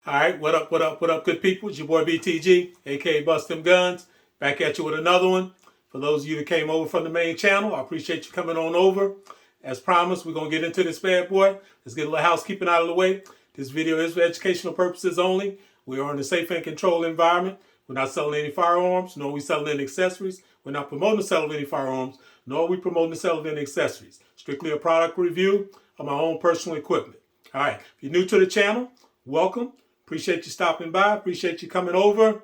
All right, what up, good people? It's your boy BTG, aka Bust Them Guns, back at you with another one. For those of you that came over from the main channel, I appreciate you coming on over. As promised, we're going to get into this bad boy. Let's get a little housekeeping out of the way. This video is for educational purposes only. We are in a safe and controlled environment. We're not selling any firearms, nor are we selling any accessories. We're not promoting the sale of any firearms, nor are we promoting the sale of any accessories. Strictly a product review of my own personal equipment. All right, if you're new to the channel, welcome. Appreciate you stopping by. Appreciate you coming over.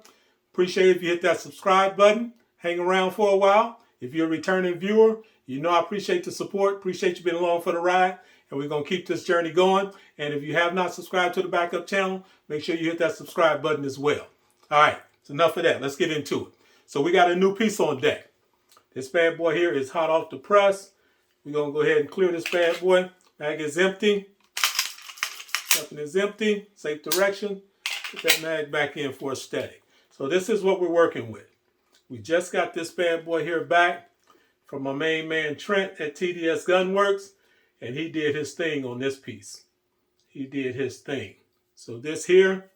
Appreciate if you hit that subscribe button. Hang around for a while. If you're a returning viewer, you know I appreciate the support. Appreciate you being along for the ride. And we're going to keep this journey going. And if you have not subscribed to the backup channel, make sure you hit that subscribe button as well. All right, so enough of that. Let's get into it. So we got a new piece on deck. This bad boy here is hot off the press. We're going to go ahead and clear this bad boy. Bag is empty. Nothing is empty. Safe direction. Put that mag back in for a steady. So this is what we're working with. We just got this bad boy here back from my main man Trent at TDS Gunworks, and he did his thing on this piece. He did his thing. So this here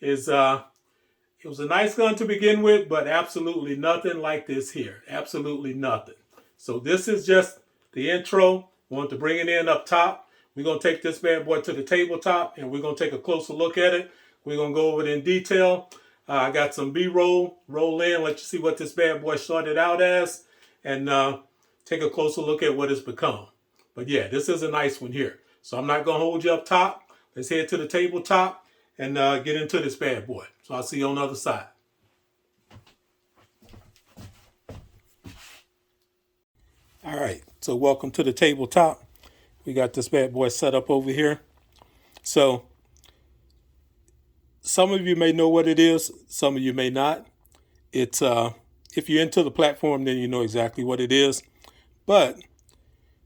is it was a nice gun to begin with, but absolutely nothing like this here. Absolutely nothing. So this is just the intro. I want to bring it in up top. We're going to take this bad boy to the tabletop, and we're going to take a closer look at it. We're going to go over it in detail. I got some B-roll, roll in, let you see what this bad boy started out as, and take a closer look at what it's become. But yeah, this is a nice one here. So I'm not going to hold you up top. Let's head to the tabletop and get into this bad boy. So I'll see you on the other side. All right, so welcome to the tabletop. We got this bad boy set up over here. So some of you may know what it is. Some of you may not. It's if you're into the platform, then you know exactly what it is. But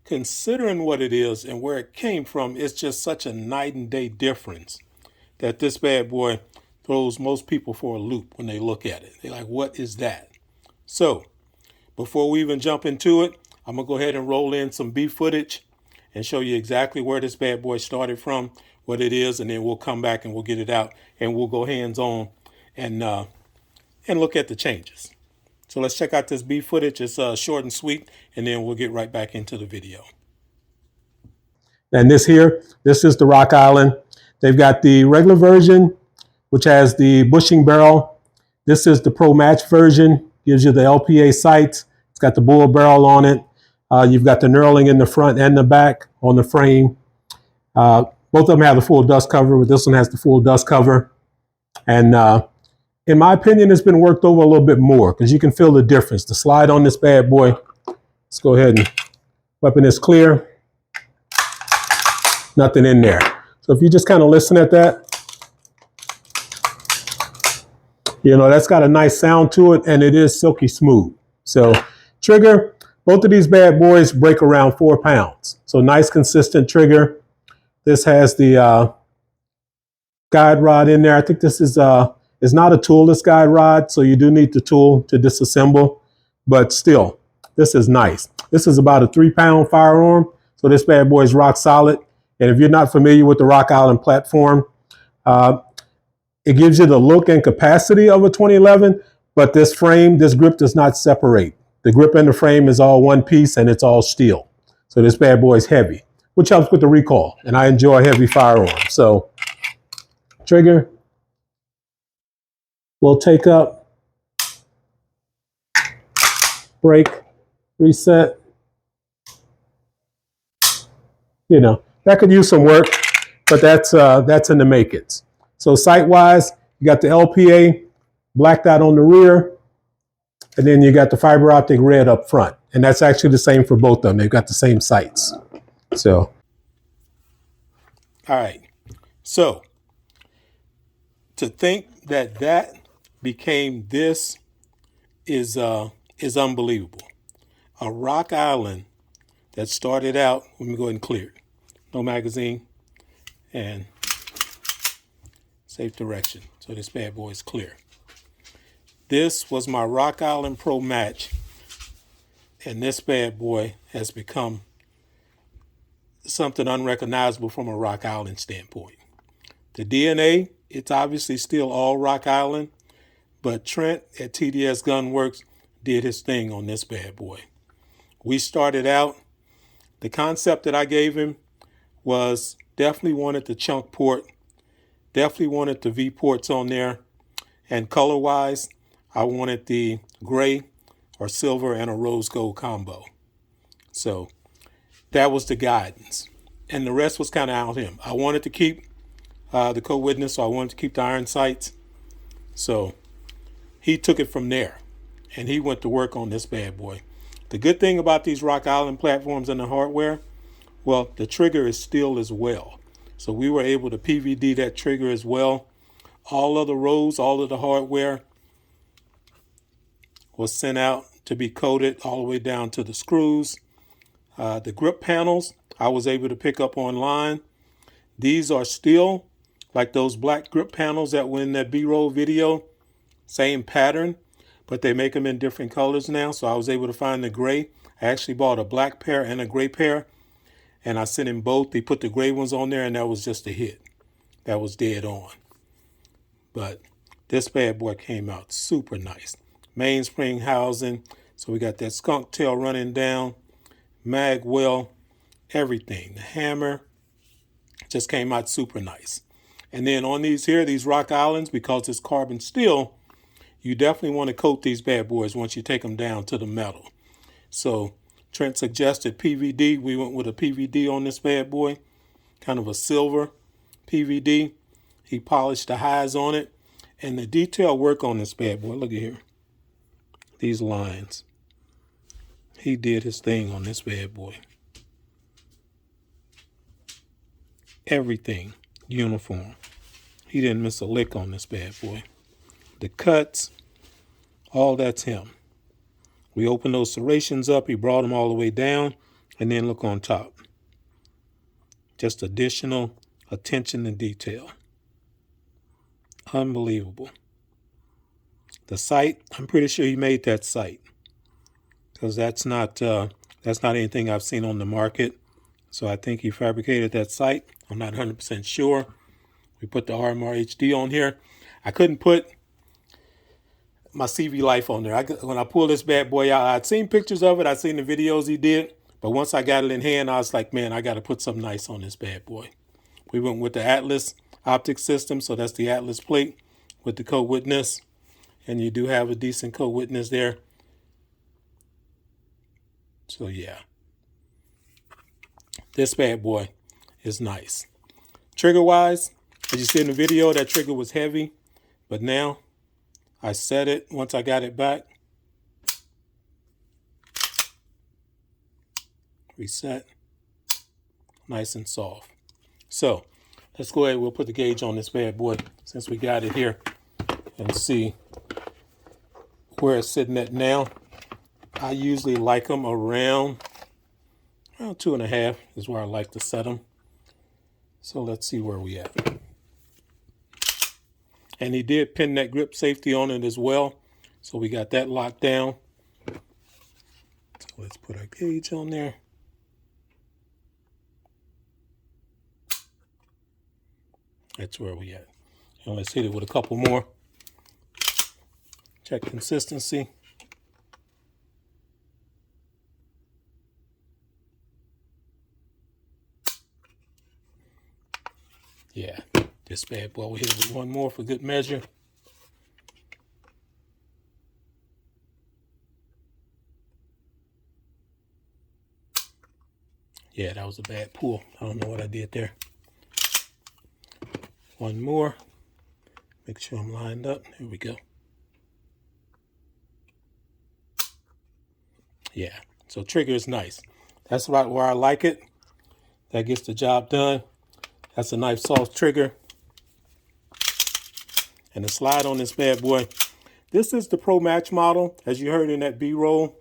considering what it is and where it came from, it's just such a night and day difference that this bad boy throws most people for a loop when they look at it. They're like, what is that? So before we even jump into it, I'm going to go ahead and roll in some B footage and show you exactly where this bad boy started from, what it is, and then we'll come back and we'll get it out and we'll go hands-on and look at the changes. So let's check out this B footage. It's short and sweet, and then we'll get right back into the video. And this is the Rock Island. They've got the regular version, which has the bushing barrel. This is the Pro Match version, gives you the LPA sights. It's got the bull barrel on it. You've got the knurling in the front and the back on the frame. Both of them have the full dust cover, but this one has the full dust cover. And in my opinion, it's been worked over a little bit more because you can feel the difference. The slide on this bad boy, let's go ahead and weapon is clear. Nothing in there. So if you just kind of listen at that, you know, that's got a nice sound to it, and it is silky smooth. So trigger, both of these bad boys break around 4 pounds. So nice consistent trigger. This has the guide rod in there. I think this is not a toolless guide rod, so you do need the tool to disassemble. But still, this is nice. This is about a 3-pound firearm, so this bad boy is rock solid. And if you're not familiar with the Rock Island platform, it gives you the look and capacity of a 2011, but this frame, this grip does not separate. The grip and the frame is all one piece, and it's all steel. So this bad boy is heavy, which helps with the recoil. And I enjoy heavy firearms. So trigger will take up, break, reset. You know, that could use some work, but that's in the makings. So sight-wise, you got the LPA blacked out on the rear, and then you got the fiber optic red up front. And that's actually the same for both of them. They've got the same sights. So, all right. So, to think that that became this is unbelievable. A Rock Island that started out, let me go ahead and clear it. No magazine and safe direction. So this bad boy is clear. This was my Rock Island Pro Match, and this bad boy has become something unrecognizable from a Rock Island standpoint. The DNA It's obviously still all Rock Island, but Trent at TDS Gunworks did his thing on this bad boy. We started out, the concept that I gave him was definitely wanted the chunk port, definitely wanted the V ports on there, and color-wise, I wanted the gray or silver and a rose gold combo. So that was the guidance. And the rest was kind of out him. I wanted to keep the co-witness, so I wanted to keep the iron sights. So he took it from there, and he went to work on this bad boy. The good thing about these Rock Island platforms and the hardware, well, the trigger is steel as well. So we were able to PVD that trigger as well. All of the rows, all of the hardware was sent out to be coated all the way down to the screws. The grip panels, I was able to pick up online. These are still like those black grip panels that were in that B-roll video. Same pattern, but they make them in different colors now. So I was able to find the gray. I actually bought a black pair and a gray pair, and I sent in both. They put the gray ones on there, and that was just a hit. That was dead on. But this bad boy came out super nice. Mainspring housing. So we got that skunk tail running down. Mag well, everything. The hammer just came out super nice. And then on these here, these Rock Islands, because it's carbon steel, you definitely want to coat these bad boys once you take them down to the metal. So Trent suggested PVD. We went with a PVD on this bad boy, kind of a silver PVD. He polished the highs on it. And the detail work on this bad boy, look at here. These lines. He did his thing on this bad boy. Everything uniform. He didn't miss a lick on this bad boy. The cuts, all that's him. We opened those serrations up. He brought them all the way down. And then look on top. Just additional attention to detail. Unbelievable. The sight, I'm pretty sure he made that sight, because that's not anything I've seen on the market. So I think he fabricated that sight. I'm not 100% sure. We put the RMR HD on here. I couldn't put my CV Life on there. When I pulled this bad boy out, I'd seen pictures of it. I'd seen the videos he did. But once I got it in hand, I was like, man, I got to put something nice on this bad boy. We went with the Atlas optic system. So that's the Atlas plate with the co-witness. And you do have a decent co-witness there. So yeah. This bad boy is nice. Trigger-wise, as you see in the video, that trigger was heavy. But now, I set it once I got it back. Reset. Nice and soft. So, let's go ahead. We'll put the gauge on this bad boy since we got it here and see where it's sitting at now. I usually like them around 2.5 is where I like to set them. So let's see where we at. And he did pin that grip safety on it as well. So we got that locked down. So let's put our gauge on there. That's where we at. And let's hit it with a couple more. Check consistency. Yeah, this bad boy, we'll hit it with one more for good measure. Yeah, that was a bad pull. I don't know what I did there. One more. Make sure I'm lined up. There we go. Yeah, so trigger is nice. That's right where I like it. That gets the job done. That's a nice soft trigger. And the slide on this bad boy. This is the Pro Match model, as you heard in that B-roll.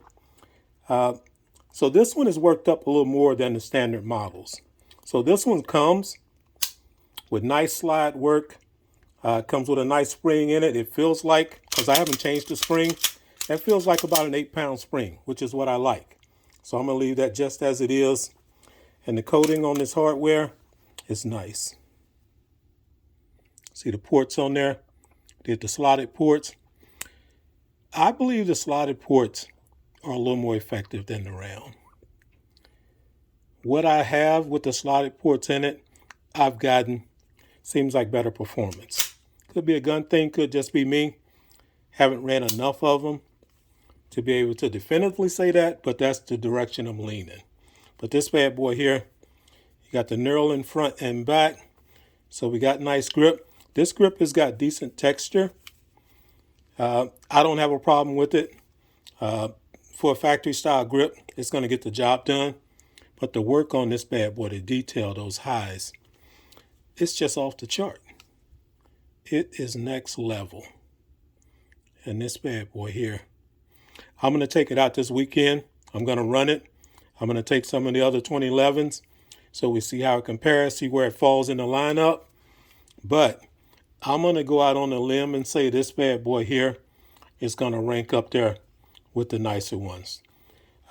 So this one is worked up a little more than the standard models. So this one comes with nice slide work. Comes with a nice spring in it. It feels like, because I haven't changed the spring, that feels like about an 8-pound spring, which is what I like. So I'm going to leave that just as it is. And the coating on this hardware is nice. See See the ports on there? Did the slotted ports. I believe the slotted ports are a little more effective than the round. What I have with the slotted ports in it, I've gotten, seems like better performance. Could be a gun thing, could just be me. Haven't ran enough of them to be able to definitively say that, but that's the direction I'm leaning. But this bad boy here, you got the knurl in front and back. So we got nice grip. This grip has got decent texture. I don't have a problem with it. For a factory style grip, it's going to get the job done. But the work on this bad boy to detail those highs, it's just off the chart. It is next level. And this bad boy here, I'm going to take it out this weekend. I'm going to run it. I'm going to take some of the other 2011s so we see how it compares, see where it falls in the lineup. But I'm going to go out on a limb and say this bad boy here is going to rank up there with the nicer ones.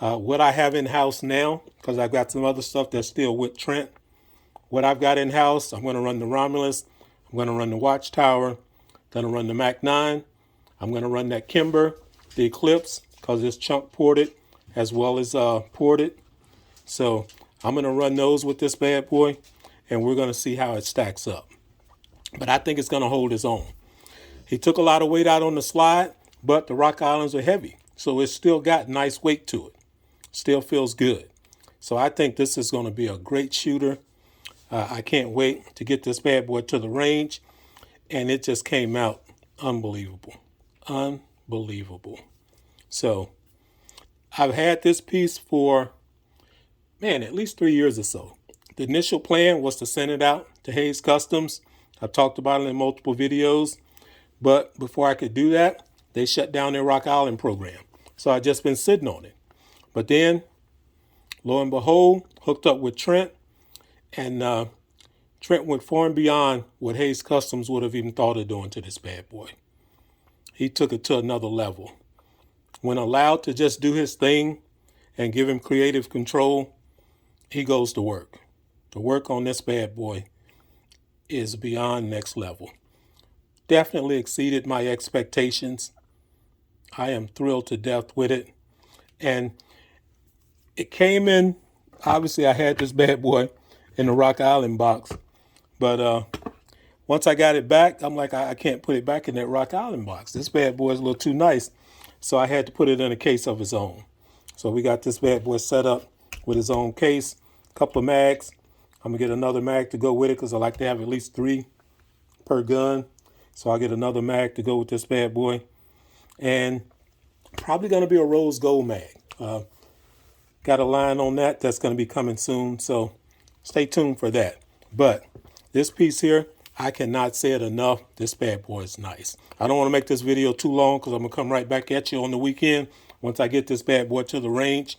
What I have in-house now, because I've got some other stuff that's still with Trent, what I've got in-house, I'm going to run the Romulus, I'm going to run the Watchtower, going to run the Mac 9, I'm going to run that Kimber, the Eclipse, because it's chunk ported as well as ported. So I'm going to run those with this bad boy, and we're going to see how it stacks up. But I think it's going to hold its own. He took a lot of weight out on the slide, but the Rock Islands are heavy, so it's still got nice weight to it. Still feels good. So I think this is going to be a great shooter. I can't wait to get this bad boy to the range. And it just came out unbelievable. Unbelievable. So I've had this piece for, at least 3 years or so. The initial plan was to send it out to Hayes Customs. I've talked about it in multiple videos. But before I could do that, they shut down their Rock Island program. So I've just been sitting on it. But then, lo and behold, hooked up with Trent, and Trent went far and beyond what Hayes Customs would have even thought of doing to this bad boy. He took it to another level. When allowed to just do his thing and give him creative control, he goes to work. The work on this bad boy is beyond next level. Definitely exceeded my expectations. I am thrilled to death with it. And it came in, obviously I had this bad boy in the Rock Island box, but once I got it back, I'm like, I can't put it back in that Rock Island box. This bad boy is a little too nice, so I had to put it in a case of its own. So we got this bad boy set up with his own case, a couple of mags. I'm going to get another mag to go with it because I like to have at least 3 per gun. So I'll get another mag to go with this bad boy. And probably going to be a rose gold mag. Got a line on that that's going to be coming soon, so stay tuned for that. But this piece here, I cannot say it enough. This bad boy is nice. I don't want to make this video too long because I'm going to come right back at you on the weekend once I get this bad boy to the range.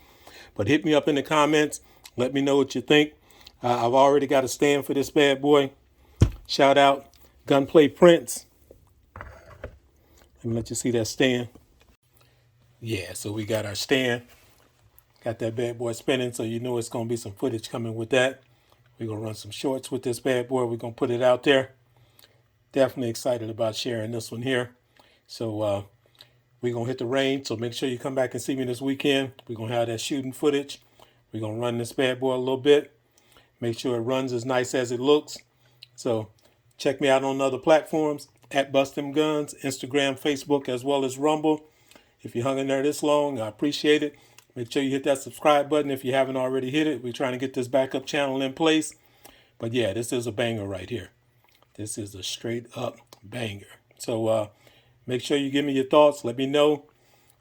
But hit me up in the comments. Let me know what you think. I've already got a stand for this bad boy. Shout out Gunplay Prints. Let me let you see that stand. Yeah, so we got our stand. Got that bad boy spinning, so you know it's going to be some footage coming with that. We're going to run some shorts with this bad boy. We're going to put it out there. Definitely excited about sharing this one here. So we're going to hit the range, so make sure you come back and see me this weekend. We're going to have that shooting footage. We're going to run this bad boy a little bit. Make sure it runs as nice as it looks. So check me out on other platforms, at Bustem Guns, Instagram, Facebook, as well as Rumble. If you hung in there this long, I appreciate it. Make sure you hit that subscribe button if you haven't already hit it. We're trying to get this backup channel in place. But yeah, this is a banger right here. This is a straight up banger. So make sure you give me your thoughts. Let me know.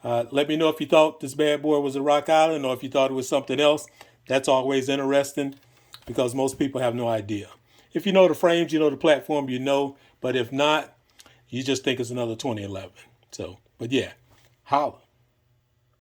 Let me know if you thought this bad boy was a Rock Island or if you thought it was something else. That's always interesting because most people have no idea. If you know the frames, you know the platform, you know. But if not, you just think it's another 2011. So, but yeah, holla.